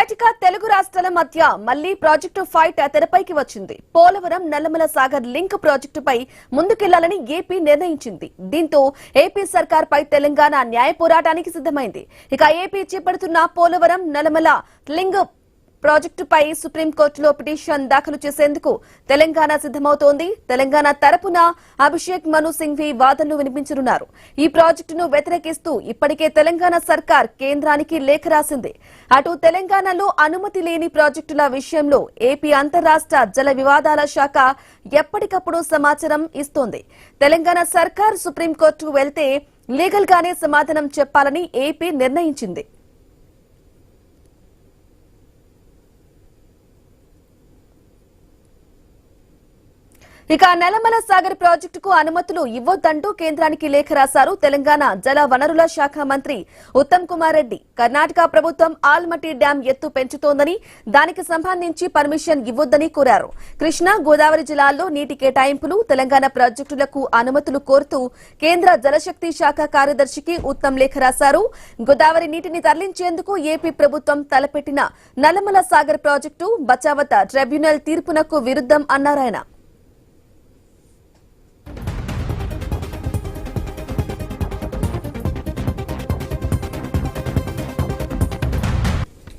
కర్ణాటక తెలుగు రాష్ట్రాల మధ్య మళ్లీ ప్రాజెక్టు ఫైట్ తెరపైకి వచ్చింది. పోలవరం నల్లమల సాగర్ లింక్ ప్రాజెక్టుపై ముందుకెళ్లాలని ఏపీ నిర్ణయించింది. దీంతో ఏపీ సర్కార్ పై తెలంగాణ న్యాయ పోరాటానికి సిద్ధమైంది. ఇక ఏపీ చేపడుతున్న పోలవరం నల్లమల లింక్ ప్రాజెక్టుపై సుప్రీంకోర్టులో పిటిషన్ దాఖలు చేసేందుకు తెలంగాణ సిద్దమవుతోంది. తెలంగాణ తరపున అభిషేక్ మను సింఘ్వి వాదనలు వినిపించనున్నారు. ఈ ప్రాజెక్టును వ్యతిరేకిస్తూ ఇప్పటికే తెలంగాణ సర్కార్ కేంద్రానికి లేఖ రాసింది. అటు తెలంగాణలో అనుమతి లేని ప్రాజెక్టుల విషయంలో ఏపీ అంతర్రాష్ట్ర జల వివాదాల శాఖ ఎప్పటికప్పుడు సమాచారం ఇస్తోంది. తెలంగాణ సర్కార్ సుప్రీంకోర్టుకు వెళ్తే లీగల్ గానే సమాధానం చెప్పాలని ఏపీ నిర్ణయించింది. ఇక నల్లమల సాగర్ ప్రాజెక్టుకు అనుమతులు ఇవ్వొద్దంటూ కేంద్రానికి లేఖ రాశారు తెలంగాణ జల వనరుల శాఖ మంత్రి ఉత్తమ్ కుమార్ రెడ్డి. కర్ణాటక ప్రభుత్వం ఆల్మట్టి డ్యాం ఎత్తు పెంచుతోందని, దానికి సంబంధించి పర్మిషన్ ఇవ్వొద్దని కోరారు. కృష్ణా గోదావరి జిల్లాల్లో నీటి కేటాయింపులు, తెలంగాణ ప్రాజెక్టులకు అనుమతులు కోరుతూ కేంద్ర జలశక్తి శాఖ కార్యదర్శికి ఉత్తమ్ లేఖ రాశారు. గోదావరి నీటిని తరలించేందుకు ఏపీ ప్రభుత్వం తలపెట్టిన నల్లమల సాగర్ ప్రాజెక్టు బచావత ట్రిబ్యునల్ తీర్పునకు విరుద్దం అన్నారాయన.